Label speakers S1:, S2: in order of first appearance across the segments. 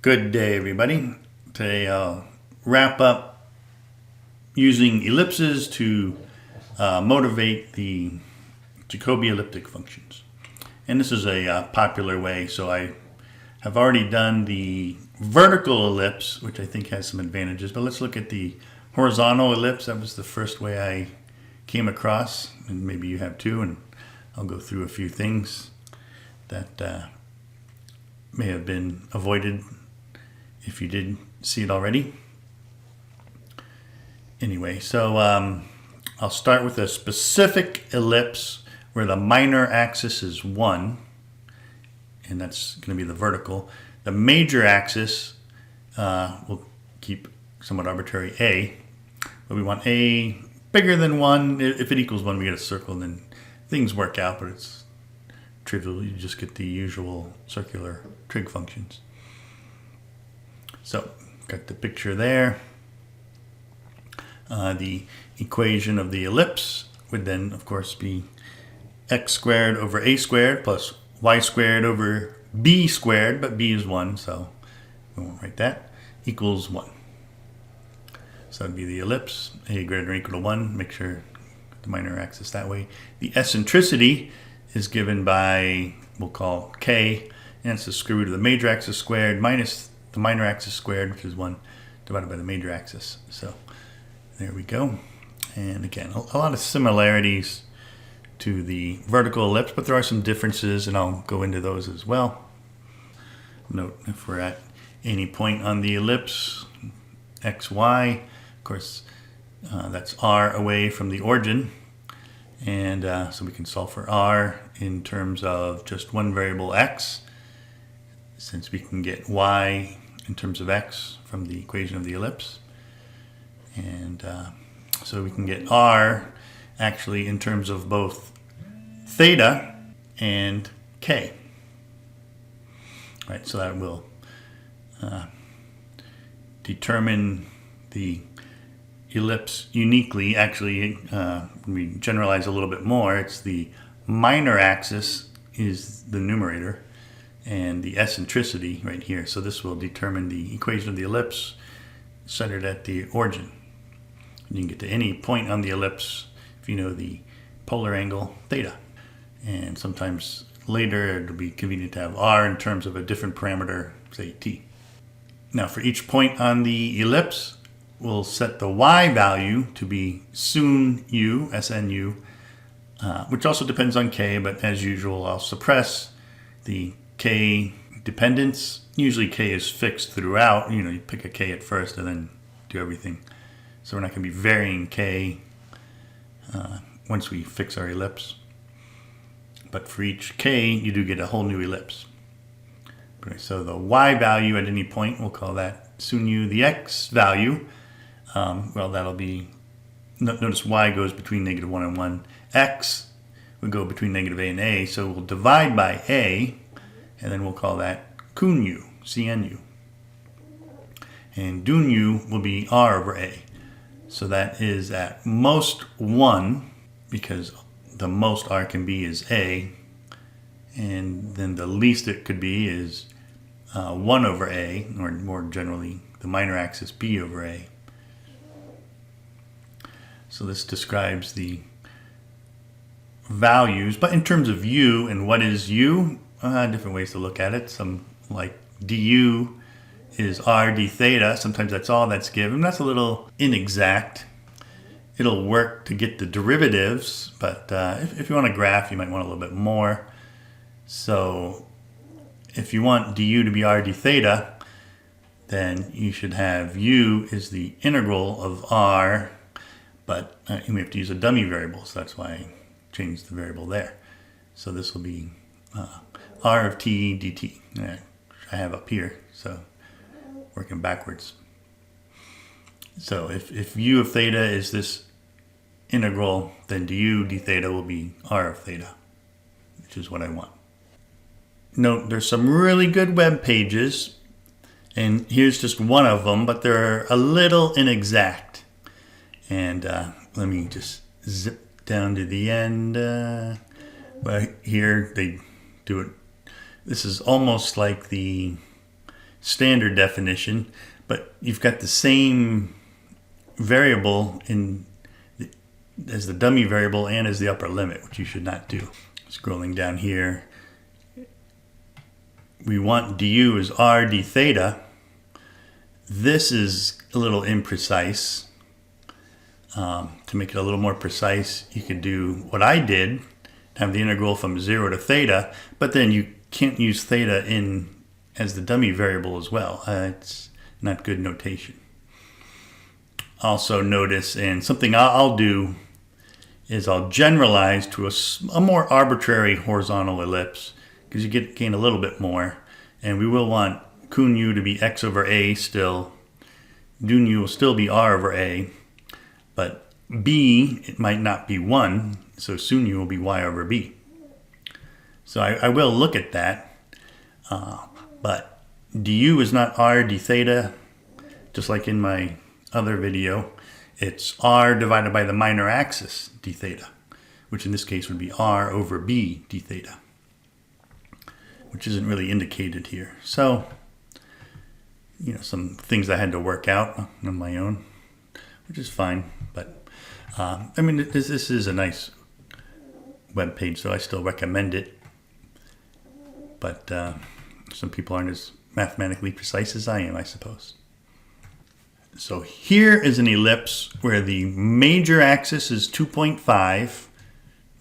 S1: Good day, everybody. Today I'll wrap up using ellipses to motivate the Jacobi elliptic functions. And this is a popular way, so I have already done the vertical ellipse, which I think has some advantages, but let's look at the horizontal ellipse. That was the first way I came across, and maybe you have too, and I'll go through a few things that may have been avoided if you did see it already. Anyway, so I'll start with a specific ellipse where the minor axis is 1, and that's going to be the vertical. The major axis, we'll keep somewhat arbitrary A, but we want A bigger than 1. If it equals 1, we get a circle, and then things work out, but it's trivial. You just get the usual circular trig functions. So, got the picture there. The equation of the ellipse would then, of course, be x squared over a squared plus y squared over b squared, but b is 1, so we won't write that, equals 1. So that would be the ellipse, a greater than or equal to 1. Make sure the minor axis that way. The eccentricity is given by, we'll call k, and it's the square root of the major axis squared minus the minor axis squared, which is 1 divided by the major axis. So there we go. And again, a lot of similarities to the vertical ellipse, but there are some differences, and I'll go into those as well. Note if we're at any point on the ellipse, x, y, of course, that's r away from the origin. And so we can solve for r in terms of just one variable x, since we can get y in terms of x from the equation of the ellipse. And so we can get r actually in terms of both theta and k. Right, so that will determine the ellipse uniquely. Actually, when we generalize a little bit more, it's the minor axis is the numerator and the eccentricity right here. So this will determine the equation of the ellipse centered at the origin. You can get to any point on the ellipse if you know the polar angle theta. And sometimes later it'll be convenient to have r in terms of a different parameter, say t. Now for each point on the ellipse, we'll set the y value to be soon u, SNU, which also depends on k, but as usual I'll suppress the k dependence. Usually k is fixed throughout. You pick a k at first and then do everything. So we're not going to be varying k once we fix our ellipse. But for each k, you do get a whole new ellipse. Okay, so the y value at any point, we'll call that soon u. The x value, well, that'll be, notice y goes between -1 and 1. X would go between -a and a, so we'll divide by a, and then we'll call that kun u, CNU. And dun u will be r over a. So that is at most 1, because the most r can be is a, and then the least it could be is 1 over a, or more generally the minor axis b over a. So this describes the values, but in terms of u and what is u, different ways to look at it. Some like du is r d theta. Sometimes that's all that's given. That's a little inexact. It'll work to get the derivatives, but if you want a graph, you might want a little bit more. So if you want du to be r d theta, then you should have u is the integral of r, but we have to use a dummy variable, so that's why I changed the variable there. So this will be r of t dt. I have up here, so working backwards. So if u of theta is this integral, then du d theta will be r of theta, which is what I want. Note there's some really good web pages, and here's just one of them, but they're a little inexact. And let me just zip down to the end. But here they do it. This is almost like the standard definition, but you've got the same variable as the dummy variable and as the upper limit, which you should not do. Scrolling down here, we want du as r d theta. This is a little imprecise. To make it a little more precise, you could do what I did, have the integral from 0 to theta, but then you can't use theta as the dummy variable as well. It's not good notation. Also notice, and something I'll do is I'll generalize to a more arbitrary horizontal ellipse, because you gain a little bit more, and we will want kun u to be x over a still. Dun u will still be r over a, but b, it might not be 1, so sun u will be y over b. So I will look at that, but du is not r d theta, just like in my other video. It's r divided by the minor axis d theta, which in this case would be r over b d theta, which isn't really indicated here. So, some things I had to work out on my own, which is fine. But I mean, this is a nice web page, so I still recommend it. But some people aren't as mathematically precise as I am, I suppose. So here is an ellipse where the major axis is 2.5,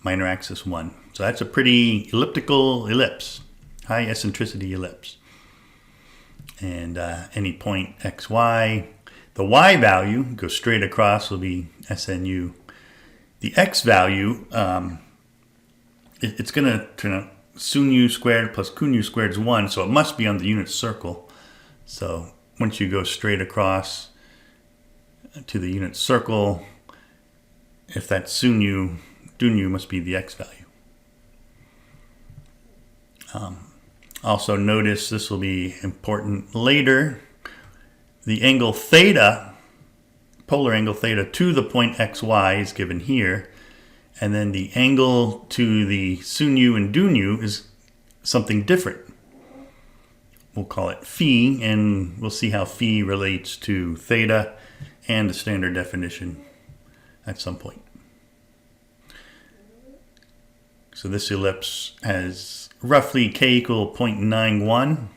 S1: minor axis 1. So that's a pretty elliptical ellipse, high eccentricity ellipse. And any point x, y. The y value goes straight across, will be SNU. The x value, it's going to turn out sun u squared plus kun u squared is 1, so it must be on the unit circle. So once you go straight across to the unit circle, if that's sun u, dun u must be the x value. Also notice, this will be important later, the angle theta, polar angle theta to the point xy is given here, and then the angle to the sun u and dun u is something different. We'll call it phi, and we'll see how phi relates to theta and the standard definition at some point. So this ellipse has roughly k equal 0.91.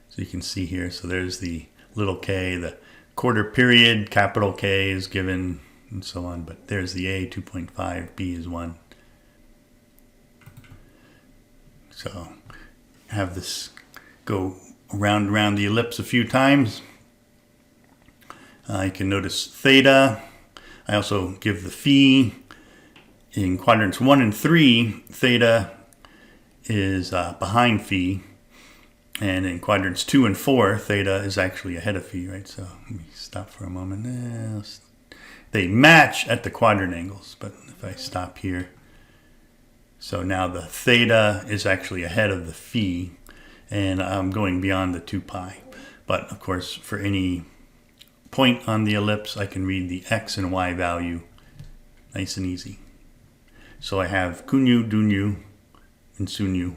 S1: So you can see here, so there's the little k, the quarter period, capital K is given, and so on. But there's the A, 2.5, B is 1. So have this go around the ellipse a few times. You can notice theta. I also give the phi. In quadrants 1 and 3, theta is behind phi. And in quadrants 2 and 4, theta is actually ahead of phi, right? So let me stop for a moment. They match at the quadrant angles, but if I stop here, so now the theta is actually ahead of the phi, and I'm going beyond the 2 pi. But of course, for any point on the ellipse, I can read the x and y value nice and easy. So I have kun u, dun u, and sun u.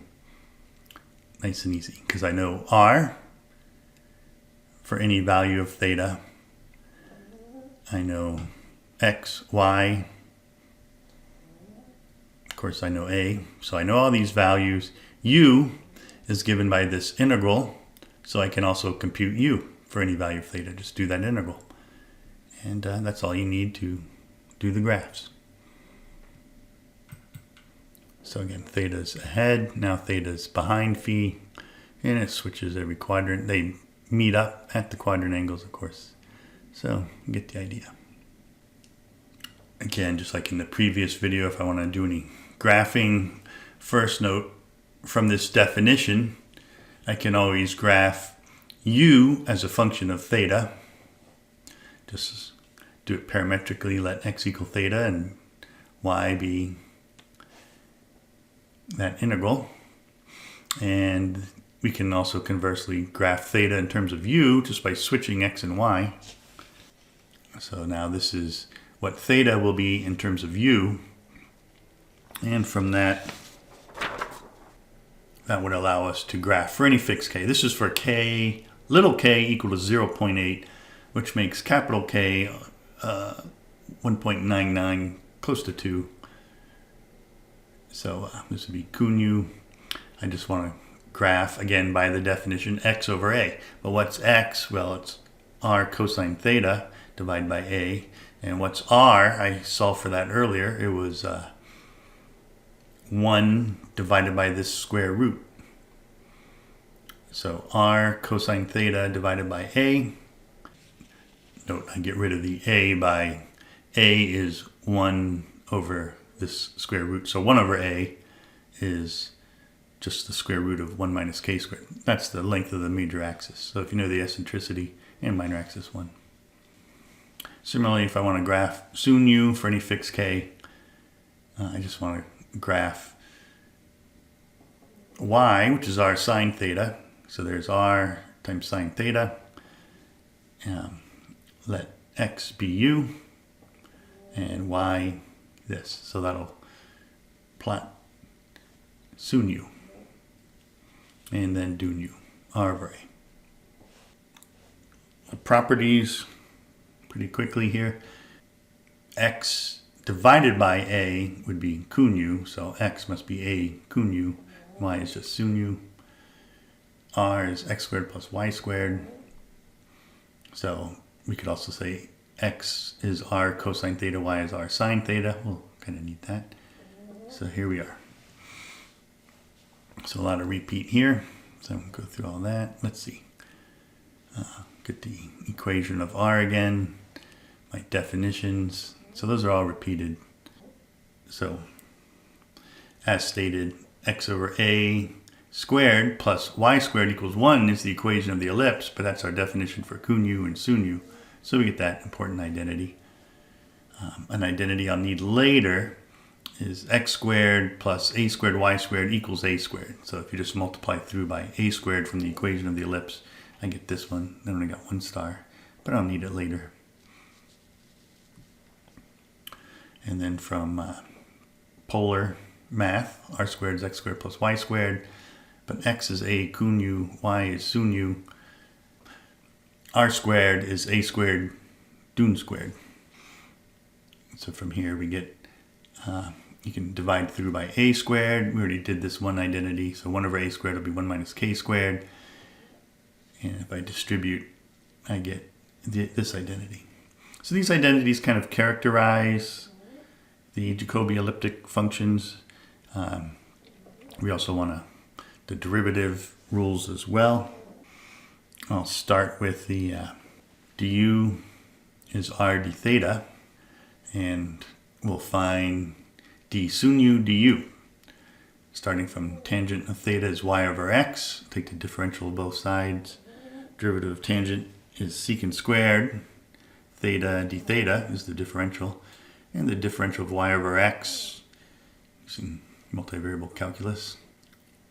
S1: Nice and easy, because I know r for any value of theta. I know x, y. Of course, I know a. So I know all these values. U is given by this integral, so I can also compute u for any value of theta. Just do that integral. And that's all you need to do the graphs. So again, theta's ahead, now theta's behind phi, and it switches every quadrant. They meet up at the quadrant angles, of course. So you get the idea. Again, just like in the previous video, if I want to do any graphing, first note, from this definition, I can always graph u as a function of theta. Just do it parametrically, let x equal theta and y be that integral. And we can also conversely graph theta in terms of u just by switching x and y. So now this is what theta will be in terms of u. And from that, that would allow us to graph for any fixed k. This is for k, little k equal to 0.8, which makes capital K 1.99, close to 2. So this would be Kunyu. I just want to graph, again, by the definition, x over a. But what's x? Well, it's r cosine theta divided by a. And what's r? I solved for that earlier. It was 1 divided by this square root. So r cosine theta divided by a. Note, I get rid of the a by a is 1 over this square root. So 1 over a is just the square root of 1 minus k squared. That's the length of the major axis. So if you know the eccentricity and minor axis 1. Similarly, if I want to graph Sunyu for any fixed k, I just want to graph y, which is r sine theta. So there's r times sine theta. Let x be u and y this. So that'll plot Sunyu and then Dunyu, r over a. The properties, pretty quickly here. X divided by a would be Kunyu, so x must be a Kunyu. Y is just Sunyu. R is x squared plus y squared. So we could also say x is r cosine theta, y is r sine theta. We'll kind of need that. So here we are. So a lot of repeat here. So I'm going to go through all that. Let's see. Get the equation of r again. My definitions. So those are all repeated. So as stated, x over a squared plus y squared equals 1 is the equation of the ellipse, but that's our definition for Kunyu and Sunyu. So we get that important identity. An identity I'll need later is x squared plus a squared y squared equals a squared. So if you just multiply through by a squared from the equation of the ellipse, I get this one. Then I only got 1 star, but I'll need it later. And then from polar math, r squared is x squared plus y squared, but x is a Kunyu, y is Sunyu. R squared is a squared Dun squared. So from here we get, you can divide through by a squared. We already did this one identity, so 1 over a squared will be 1 minus k squared. And if I distribute, I get this identity. So these identities kind of characterize the Jacobi elliptic functions. We also want the derivative rules as well. I'll start with the du is r d theta, and we'll find d Sunyu du. Starting from tangent of theta is y over x. Take the differential of both sides. Derivative of tangent is secant squared. Theta d theta is the differential. And the differential of y over x, using multivariable calculus,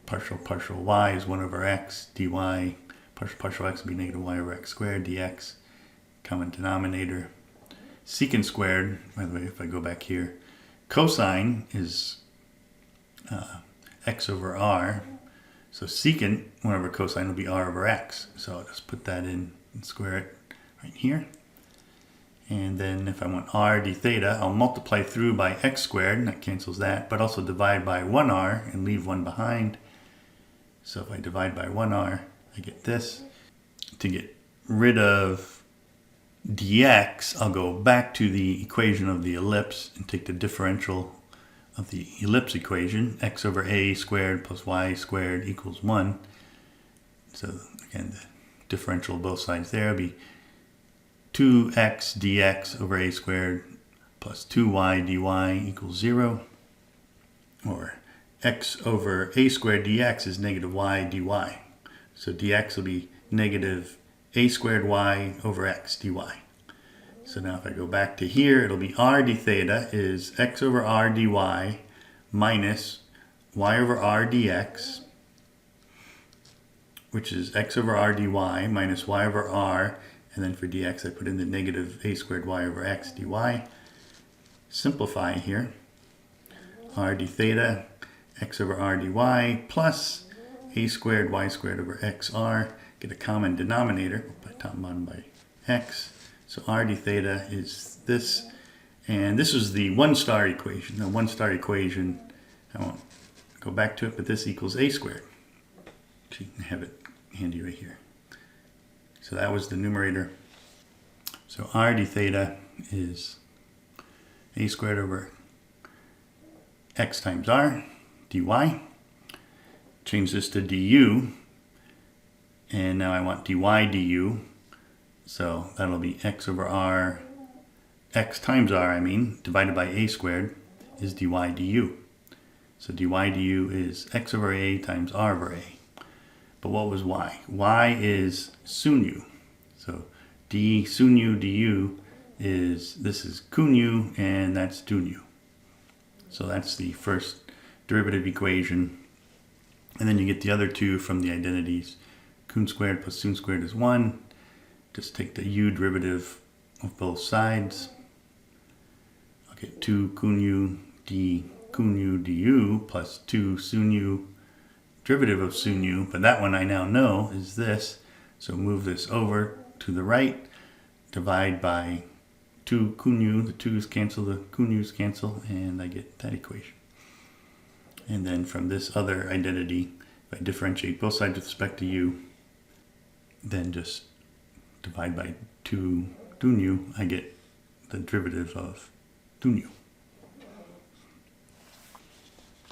S1: partial y is 1 over x, dy, partial x will be negative y over x squared, dx, common denominator. Secant squared, by the way, if I go back here, cosine is x over r. So secant, 1 over cosine will be r over x. So I'll just put that in and square it right here. And then if I want r d theta, I'll multiply through by x squared, and that cancels that, but also divide by 1r and leave 1 behind. So if I divide by 1r, I get this. To get rid of dx, I'll go back to the equation of the ellipse and take the differential of the ellipse equation, x over a squared plus y squared equals 1. So again, the differential of both sides there will be 2x dx over a squared plus 2y dy equals 0. Or x over a squared dx is negative y dy. So dx will be negative a squared y over x dy. So now if I go back to here, it'll be r d theta is x over r dy minus y over r dx, which is x over r dy minus y over r, and then for dx I put in the negative a squared y over x dy. Simplify here. r d theta x over r dy plus a squared y squared over xr. Get a common denominator by top and bottom by x. So r d theta is this. And this is the one-star equation. The one-star equation, I won't go back to it, but this equals a squared. So you can have it handy right here. So that was the numerator. So r d theta is a squared over x times r dy. Change this to du. And now I want dy du. So that'll be x over r, x times r, divided by a squared is dy du. So dy du is x over a times r over a. But what was y? Y is sun u. So d sun u du is, this is kun u, and that's dun u. So that's the first derivative equation. And then you get the other two from the identities. Kun squared plus sun squared is 1. Just take the u derivative of both sides. I'll get 2 kun u d kun u du plus 2 sun u derivative of sun u. But that one I now know is this. So move this over to the right. Divide by 2 kun u. The 2's cancel, the kun u's cancel, and I get that equation. And then from this other identity, if I differentiate both sides with respect to u, then just divide by 2 dun u, I get the derivative of dun u.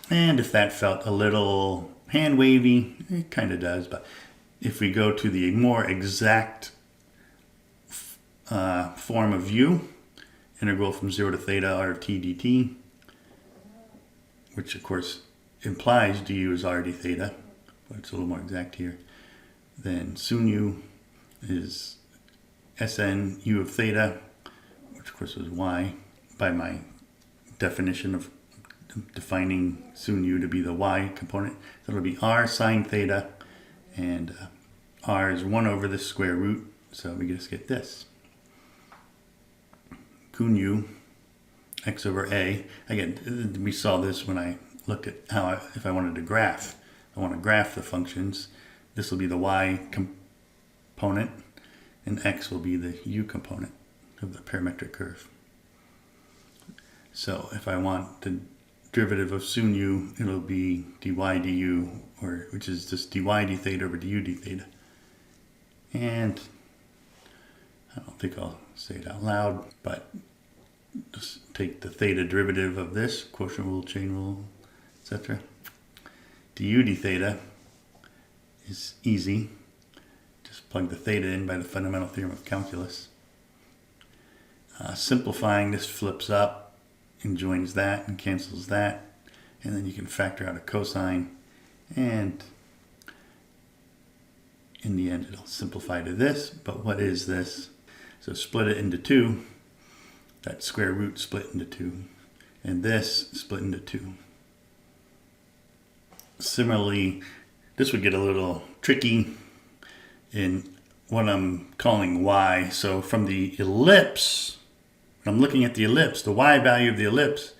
S1: And if that felt a little hand wavy, it kind of does, but if we go to the more exact form of u, integral from 0 to theta r of t dt, which of course implies du is r d theta, but it's a little more exact here, then sun u is Sn u of theta, which of course was y, by my definition of defining sun u to be the y component. So it'll be r sine theta, and r is 1 over the square root, so we just get this. Kun u, x over a. Again, we saw this when I looked at how, if I wanted to graph. I want to graph the functions. This will be the y component, and x will be the u component of the parametric curve. So if I want the derivative of sun u, it'll be dy du, or which is just dy d theta over du d theta. And I don't think I'll say it out loud, but just take the theta derivative of this, quotient rule, chain rule, etc. Du d theta is easy. Just plug the theta in by the fundamental theorem of calculus. Simplifying, this flips up and joins that and cancels that. And then you can factor out a cosine. And in the end, it'll simplify to this. But what is this? So split it into 2. That square root split into 2. And this split into 2. Similarly, this would get a little tricky in what I'm calling y. So from the ellipse, when I'm looking at the ellipse, the y value of the ellipse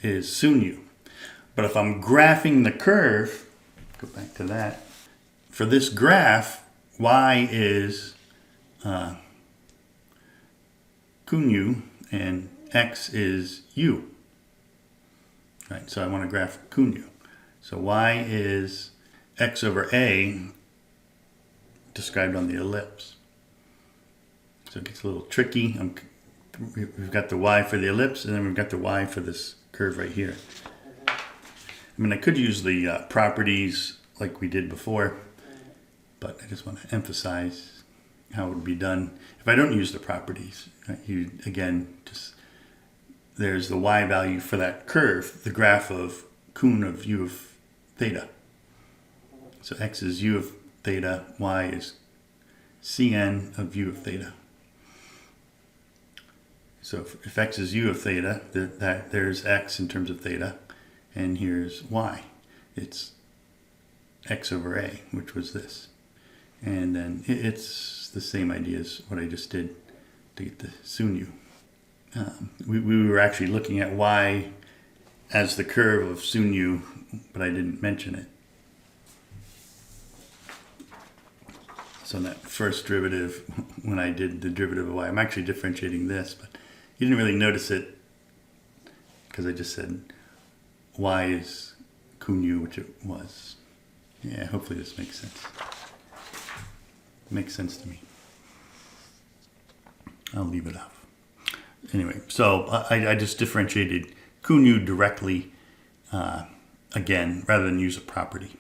S1: is sun u. But if I'm graphing the curve, go back to that. For this graph, y is kun u and x is u. Right, so I want to graph kun u. So y is x over a described on the ellipse. So it gets a little tricky. We've got the y for the ellipse, and then we've got the y for this curve right here. I could use the properties like we did before, but I just want to emphasize how it would be done if I don't use the properties. You, again, there's the y value for that curve, the graph of kun of u of theta. So x is u of theta, y is cn of u of theta. So if x is u of theta, there's x in terms of theta, and here's y. It's x over a, which was this. And then it's the same idea as what I just did to get the sun u. We were actually looking at y as the curve of sun u, but I didn't mention it. So that first derivative, when I did the derivative of y, I'm actually differentiating this, but you didn't really notice it because I just said y is kun u, which it was. Yeah, hopefully this makes sense. Makes sense to me. I'll leave it off. Anyway, so I just differentiated kun u directly again, rather than use a property.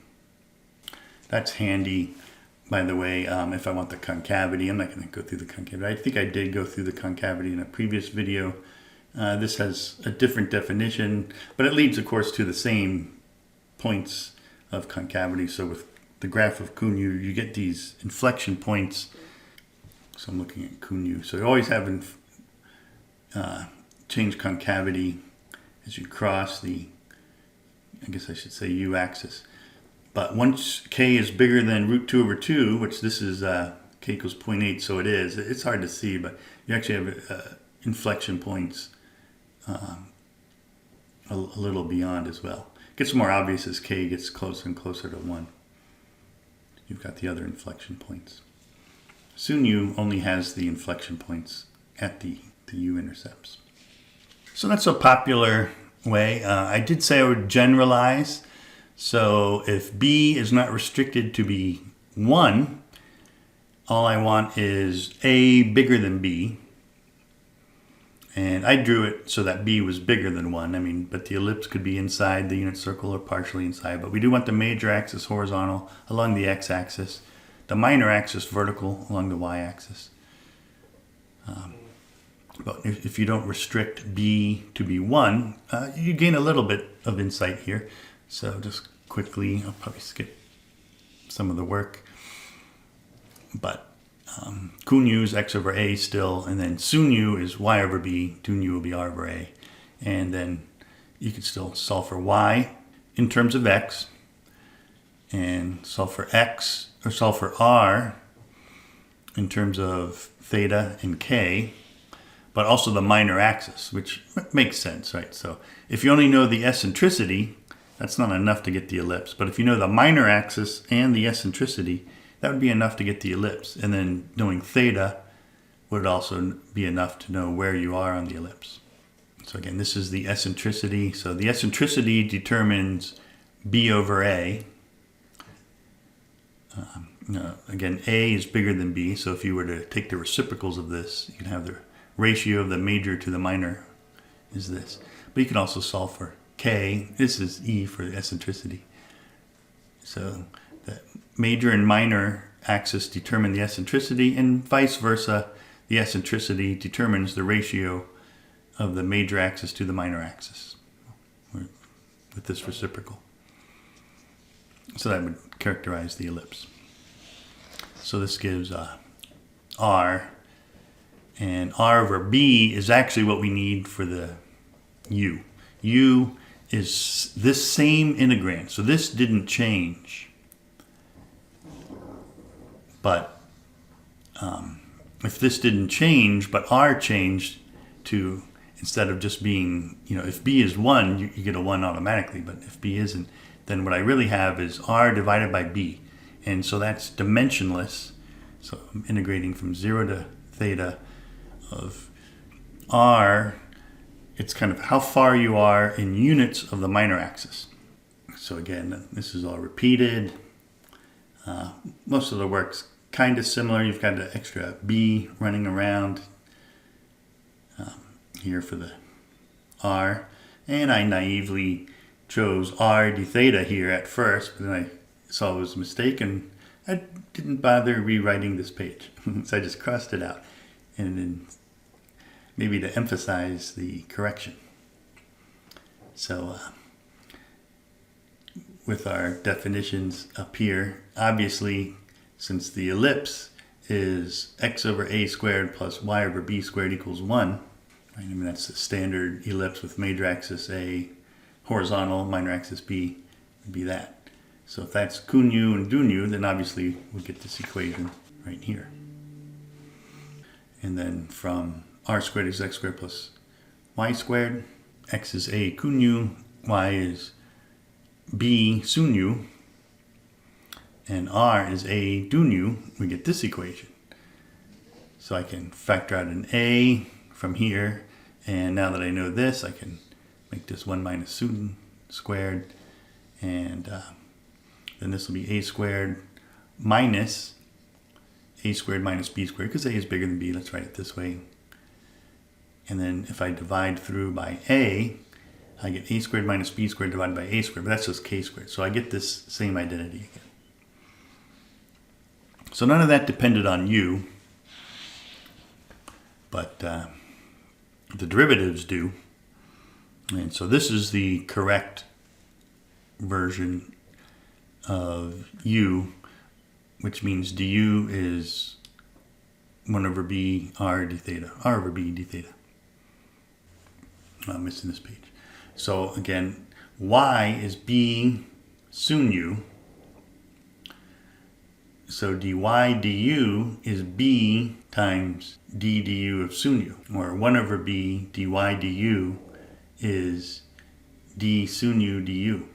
S1: That's handy. By the way, if I want the concavity, I'm not going to go through the concavity. I think I did go through the concavity in a previous video. This has a different definition, but it leads, of course, to the same points of concavity. So with the graph of kun u, you get these inflection points. So I'm looking at kun u. So you always have change concavity as you cross the, I guess I should say, u-axis. But once k is bigger than root 2 over 2, which this is k equals 0.8, so it is. It's hard to see, but you actually have inflection points a little beyond as well. It gets more obvious as k gets closer and closer to 1. You've got the other inflection points. Sun u only has the inflection points at the u-intercepts. So that's a popular way. I did say I would generalize. So if b is not restricted to be 1, all I want is a bigger than b. And I drew it so that b was bigger than 1. But the ellipse could be inside the unit circle or partially inside. But we do want the major axis horizontal along the x-axis, the minor axis vertical along the y-axis. But if you don't restrict b to be 1, you gain a little bit of insight here. So just quickly, I'll probably skip some of the work. But kun u is x over a still, and then sun u is y over b, dun u will be r over a. And then you can still solve for y in terms of x, and solve for x, or solve for r in terms of theta and k, but also the minor axis, which makes sense, right? So if you only know the eccentricity, that's not enough to get the ellipse. But if you know the minor axis and the eccentricity, that would be enough to get the ellipse. And then knowing theta would also be enough to know where you are on the ellipse. So again, this is the eccentricity. So the eccentricity determines b over a. Again, a is bigger than b. So if you were to take the reciprocals of this, you can have the ratio of the major to the minor is this. But you can also solve for k. This is e for the eccentricity. So the major and minor axis determine the eccentricity, and vice versa. The eccentricity determines the ratio of the major axis to the minor axis with this reciprocal. So that would characterize the ellipse. So this gives r, and r over b is actually what we need for the u. U is this same integrand. So this didn't change. But if this didn't change, but r changed to, instead of just being, if b is 1, you get a 1 automatically. But if b isn't, then what I really have is r divided by b. And so that's dimensionless. So I'm integrating from 0 to theta of r. It's kind of how far you are in units of the minor axis. So again, this is all repeated. Most of the work's kind of similar. You've got an extra b running around here for the r. And I naively chose r d theta here at first, but then I saw it was a mistake, and I didn't bother rewriting this page. So I just crossed it out. And then maybe to emphasize the correction. So with our definitions up here, obviously, since the ellipse is x over a squared plus y over b squared equals 1, right? That's the standard ellipse with major axis a, horizontal, minor axis b, would be that. So if that's kun u and dun u, then obviously we'll get this equation right here. And then from r squared is x squared plus y squared. X is a kun u, y is b sun u, and r is a dun u, we get this equation. So I can factor out an a from here, and now that I know this, I can make this 1 minus sun squared, and then this will be a squared minus b squared, because a is bigger than b. Let's write it this way. And then if I divide through by a, I get a squared minus b squared divided by a squared, but that's just k squared. So I get this same identity again. So none of that depended on u, but the derivatives do. And so this is the correct version of u, which means du is 1 over b r d theta, r over b d theta. I'm missing this page. So again, y is b sun u. So dy du is b times d du of sun u, or 1 over b dy du is d sun u du.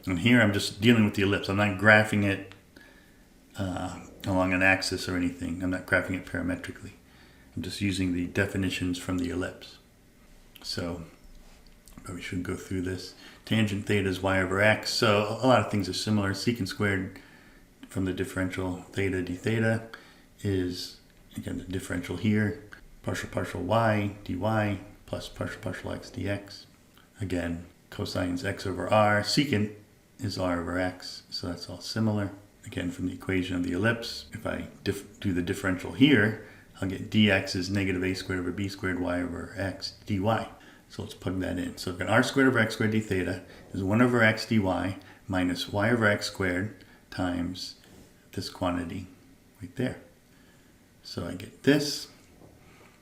S1: And here I'm just dealing with the ellipse. I'm not graphing it along an axis or anything. I'm not graphing it parametrically. I'm just using the definitions from the ellipse. So probably should go through this. Tangent theta is y over x. So a lot of things are similar. Secant squared from the differential theta d theta is, again, the differential here. Partial y dy plus partial x dx. Again, cosines x over r. Secant is r over x. So that's all similar. Again, from the equation of the ellipse, if I do the differential here, I'll get dx is negative a squared over b squared y over x dy. So let's plug that in. So I've got r squared over x squared d theta is 1 over x dy minus y over x squared times this quantity right there. So I get this.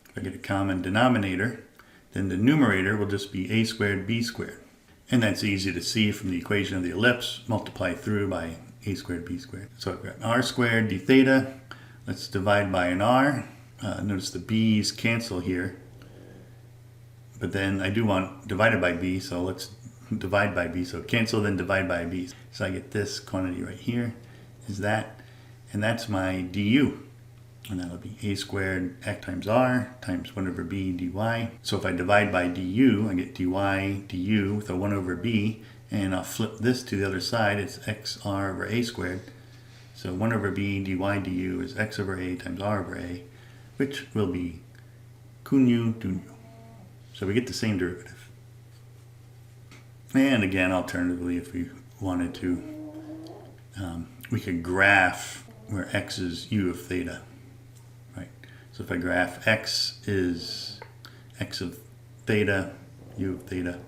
S1: If I get a common denominator, then the numerator will just be a squared b squared. And that's easy to see from the equation of the ellipse, multiply through by a squared b squared. So I've got r squared d theta. Let's divide by an r. Notice the b's cancel here. But then I do want divided by b, so let's divide by b. So cancel, then divide by b. So I get this quantity right here is that. And that's my du. And that'll be a squared x times r times 1 over b dy. So if I divide by du, I get dy du with a 1 over b. And I'll flip this to the other side. It's xr over a squared. So 1 over b dy du is x over a times r over a, which will be kun u dun u. So we get the same derivative. And again, alternatively, if we wanted to, we could graph where x is u of theta. Right? So if I graph x is x of theta, u of theta,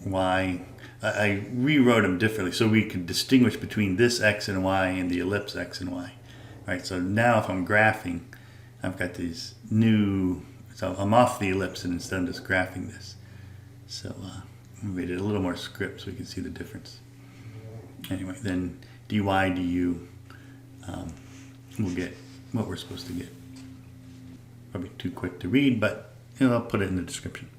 S1: y, I rewrote them differently so we could distinguish between this x and y and the ellipse x and y. Right? So now if I'm graphing, I've got these new, so I'm off the ellipse and instead I'm just graphing this. So we made it a little more script so we can see the difference. Anyway, then dy du, we'll get what we're supposed to get. Probably too quick to read, but I'll put it in the description.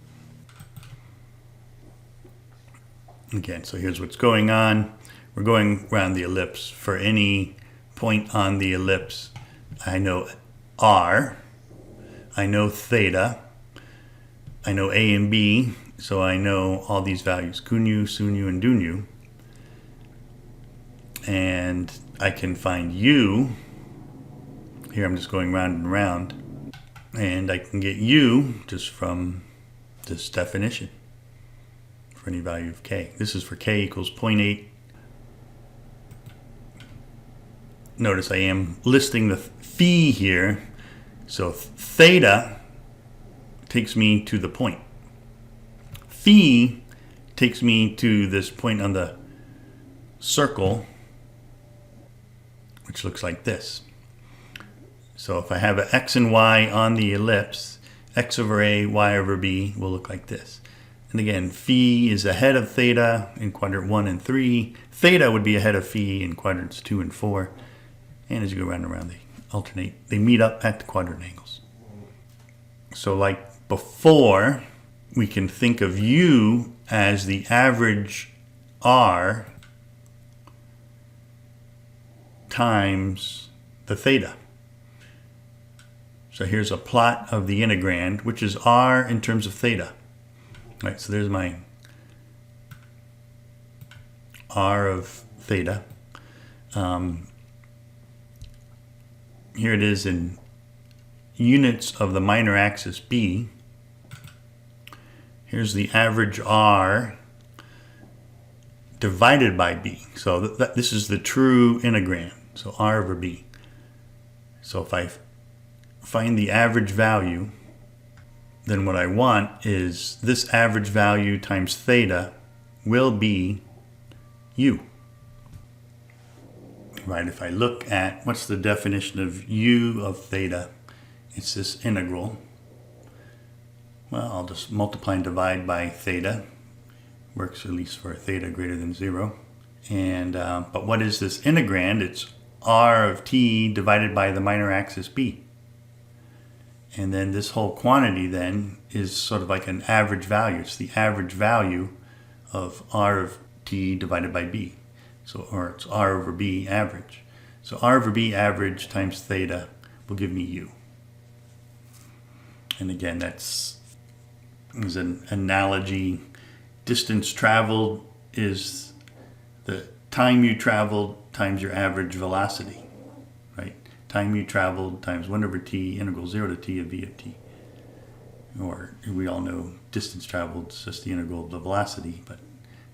S1: Again, so here's what's going on. We're going around the ellipse. For any point on the ellipse, I know r, I know theta, I know a and b, so I know all these values, kun u, sun u, and dun u. And I can find u, here I'm just going round and round, and I can get u just from this definition for any value of k. This is for k equals 0.8. Notice I am listing the phi here. So theta takes me to the point. Phi takes me to this point on the circle, which looks like this. So if I have an x and y on the ellipse, x over a, y over b will look like this. And again, phi is ahead of theta in quadrant 1 and 3. Theta would be ahead of phi in quadrants 2 and 4. And as you go round and round, they alternate. They meet up at the quadrant angles. So like before, we can think of u as the average r times the theta. So here's a plot of the integrand, which is r in terms of theta. All right, so there's my r of theta. Here it is in units of the minor axis b. Here's the average r divided by b. So this is the true integrand. So r over b. So if I find the average value, then what I want is this average value times theta will be u. Right, if I look at what's the definition of u of theta, it's this integral. Well, I'll just multiply and divide by theta. Works at least for theta greater than 0. And but what is this integrand? It's r of t divided by the minor axis b. And then this whole quantity then is sort of like an average value. It's the average value of r of t divided by b. So, or it's r over b average. So r over b average times theta will give me u. And again, that's an analogy. Distance traveled is the time you traveled times your average velocity, right? Time you traveled times 1 over t integral 0 to t of v of t. Or we all know distance traveled is just the integral of the velocity, but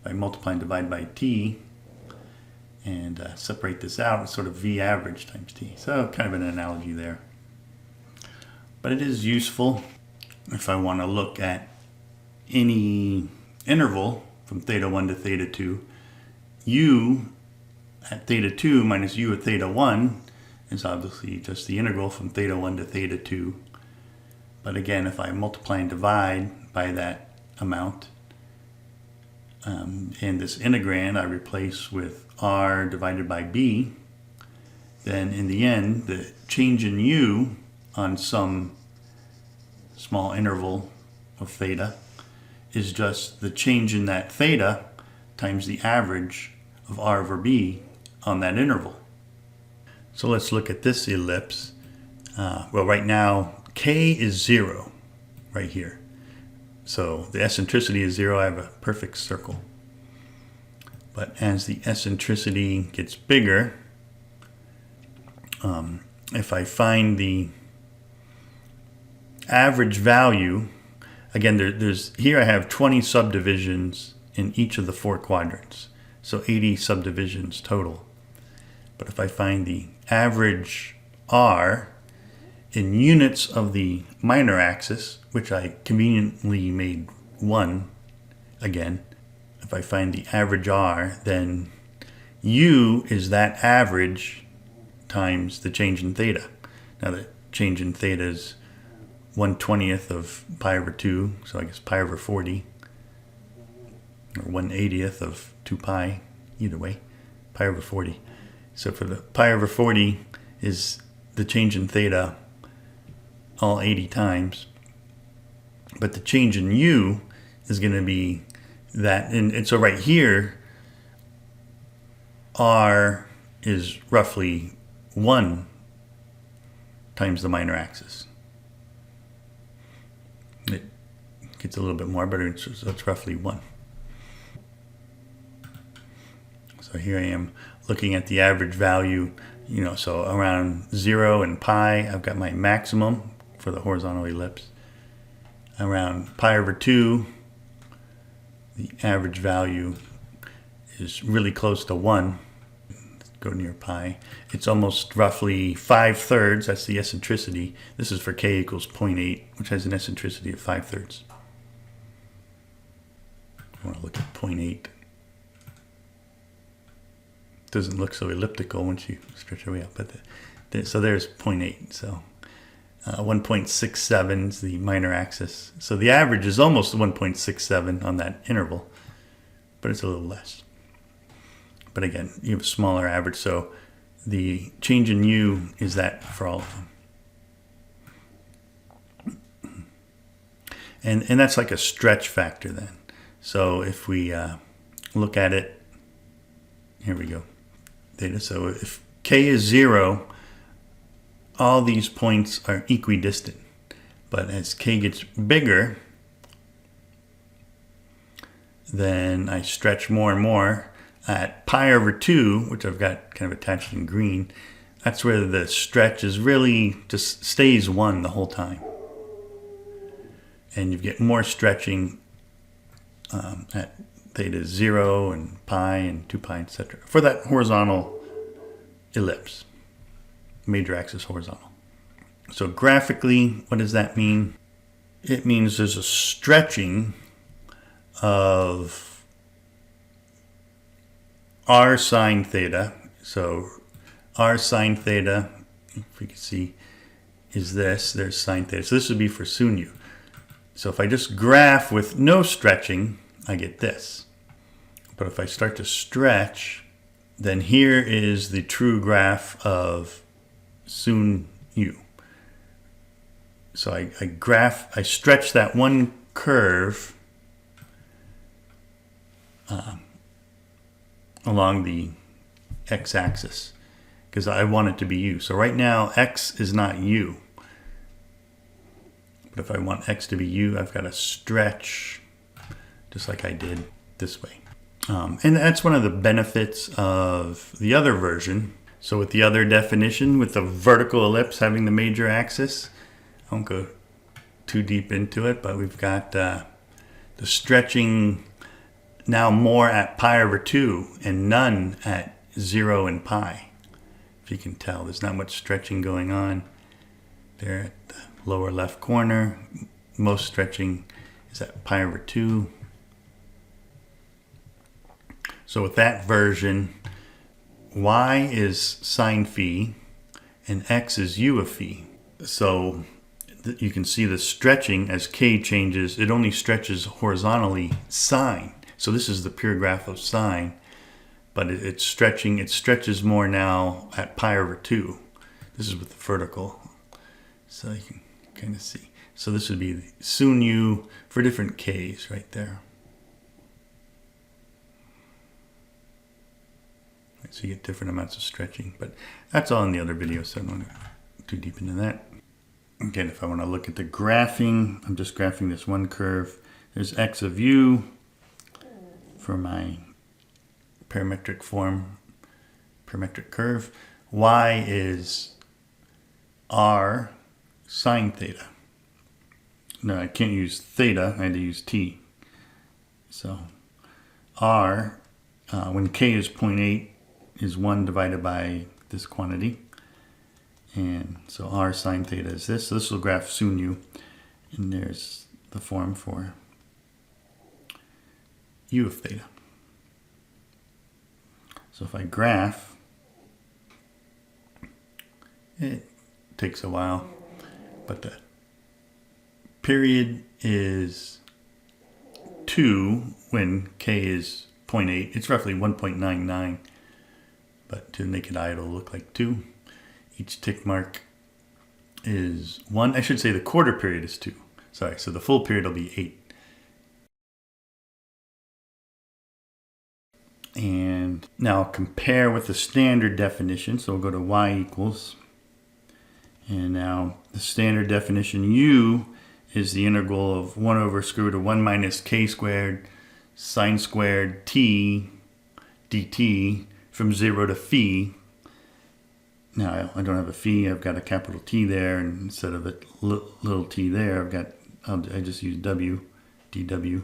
S1: if I multiply and divide by t and separate this out, it's sort of v average times t. So kind of an analogy there. But it is useful if I want to look at any interval from theta 1 to theta 2. U at theta 2 minus u at theta 1 is obviously just the integral from theta 1 to theta 2. But again, if I multiply and divide by that amount, and this integrand I replace with r divided by b, then in the end, the change in u on some small interval of theta is just the change in that theta times the average of r over b on that interval. So let's look at this ellipse. Well, right now, k is 0 right here. So the eccentricity is 0. I have a perfect circle. But as the eccentricity gets bigger, if I find the average value, again, there's here I have 20 subdivisions in each of the 4 quadrants. So 80 subdivisions total. But if I find the average r in units of the minor axis, which I conveniently made 1 again, if I find the average r, then u is that average times the change in theta. Now the change in theta is 1/20th of pi over 2, so I guess pi over 40, or 1/80th of 2 pi, either way, pi over 40. So for the pi over 40 is the change in theta all 80 times, but the change in u is going to be that, and so right here, r is roughly 1 times the minor axis. It gets a little bit more, but it's roughly 1. So here I am looking at the average value, so around 0 and pi, I've got my maximum for the horizontal ellipse. Around pi over 2, the average value is really close to 1. Go near pi. It's almost roughly 5/3. That's the eccentricity. This is for k equals 0.8, which has an eccentricity of 5/3. I want to look at 0.8. Doesn't look so elliptical once you stretch it way out, but so there's 0.8. So 1.67 is the minor axis. So the average is almost 1.67 on that interval, but it's a little less. But again, you have a smaller average, so the change in u is that for all of them. And that's like a stretch factor then. So if we look at it, here we go, theta. So if k is 0, all these points are equidistant. But as k gets bigger, then I stretch more and more. At pi over 2, which I've got kind of attached in green, that's where the stretch is really just stays 1 the whole time. And you get more stretching at theta 0 and pi and 2 pi, etc. for that horizontal ellipse, major axis horizontal. So graphically, what does that mean? It means there's a stretching of r sine theta. So r sine theta, if we can see, is this. There's sine theta. So this would be for sun u. So if I just graph with no stretching, I get this. But if I start to stretch, then here is the true graph of sun u. So I stretch that one curve along the x-axis because I want it to be u. So right now x is not u. But if I want x to be u, I've got to stretch just like I did this way. And that's one of the benefits of the other version. So with the other definition, with the vertical ellipse having the major axis, I won't go too deep into it, but we've got the stretching now more at pi over 2 and none at 0 and pi. If you can tell, there's not much stretching going on there at the lower left corner. Most stretching is at pi over 2. So with that version, y is sine phi and x is u of phi. So you can see the stretching as k changes, it only stretches horizontally sine. So this is the pure graph of sine, but it's stretching, it stretches more now at pi over 2. This is with the vertical. So you can kind of see. So this would be sun u for different k's right there. So you get different amounts of stretching, but that's all in the other video, so I don't want to go too deep into that. Again, if I want to look at the graphing, I'm just graphing this one curve. There's x of u for my parametric form, parametric curve. Y is r sine theta. No, I can't use theta, I had to use t. So r, when k is 0.8, is 1 divided by this quantity. And so r sine theta is this. So this will graph sun u. And there's the form for u of theta. So if I graph, it takes a while, but the period is 2 when k is 0.8. It's roughly 1.99, but to the naked eye it'll look like 2. Each tick mark is 1. I should say the quarter period is 2. Sorry, so the full period will be 8. And now I'll compare with the standard definition. So we'll go to y equals. And now the standard definition, u is the integral of 1 over square root of 1 minus k squared sine squared t dt from 0 to phi. Now I don't have a phi, I've got a capital T there, and instead of a little t there, I just use w, dw,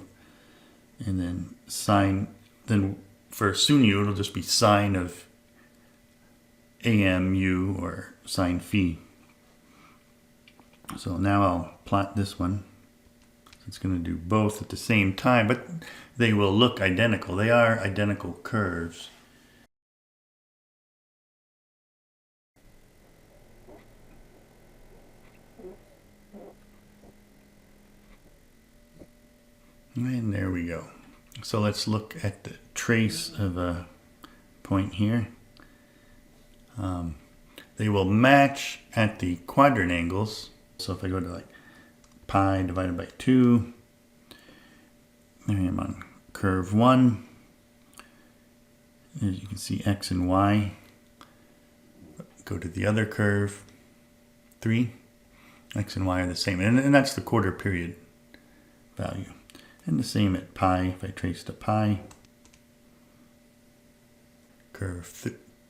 S1: and then sine, then for sun u, it'll just be sine of amu or sine phi. So now I'll plot this one. It's going to do both at the same time, but they will look identical. They are identical curves. And there we go. So let's look at the trace of a point here. They will match at the quadrant angles. So if I go to like pi divided by 2. There I am on curve 1. As you can see, x and y. Go to the other curve, 3. X and y are the same, and that's the quarter period value. And the same at pi, if I trace to pi. Curve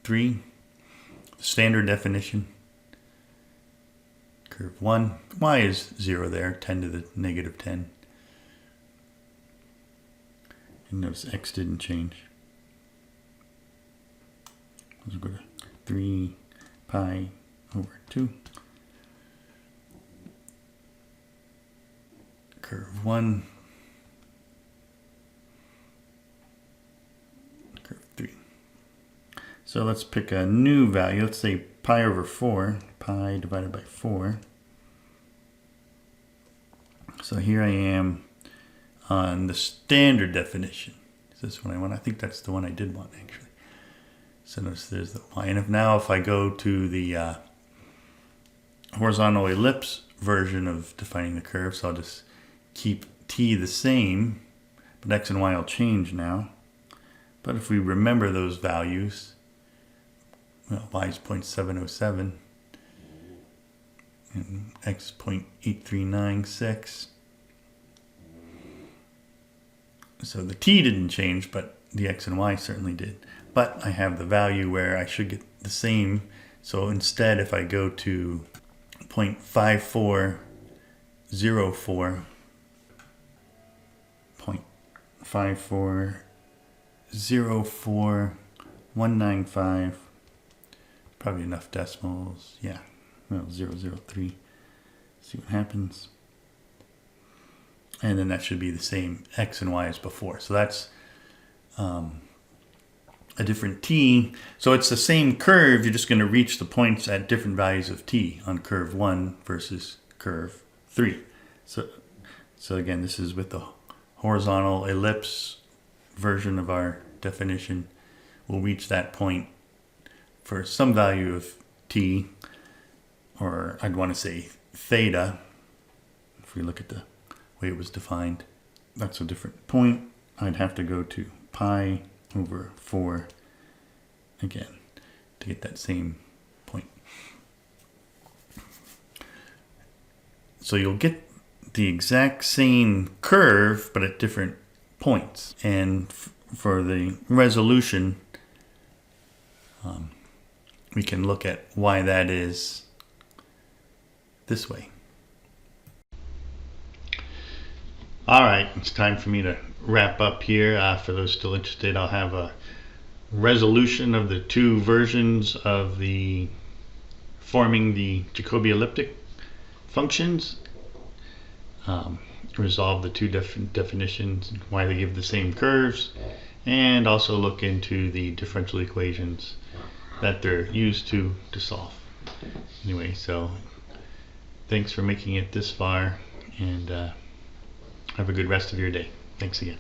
S1: 3, standard definition. Curve 1, y is 0 there, 10 to the negative 10. And notice x didn't change. Let's go to 3 pi over 2. Curve 1. Curve 3. So let's pick a new value. Let's say pi over 4. Pi divided by 4. So here I am on the standard definition. Is this one I want? I think that's the one I did want, actually. So notice there's the y. And if I go to the horizontal ellipse version of defining the curve, so I'll just keep t the same, but x and y will change now. But if we remember those values, well, y is 0.707 and x 0.8396. So the t didn't change, but the x and y certainly did. But I have the value where I should get the same. So instead, if I go to 0.5404, 0.5404195, probably enough decimals. Yeah, well, 003. See what happens. And then that should be the same x and y as before. So that's a different t. So it's the same curve. You're just going to reach the points at different values of t on curve 1 versus curve 3. So again, this is with the horizontal ellipse version of our definition. We'll reach that point for some value of t, or I'd want to say theta. If we look at the way it was defined, that's a different point. I'd have to go to pi over 4 again to get that same point. So you'll get the exact same curve but at different points. And for the resolution, we can look at why that is this way. All right, it's time for me to wrap up here. For those still interested, I'll have a resolution of the two versions of the forming the Jacobi elliptic functions, resolve the two definitions, why they give the same curves, and also look into the differential equations that they're used to solve. Anyway, so thanks for making it this far, and have a good rest of your day. Thanks again.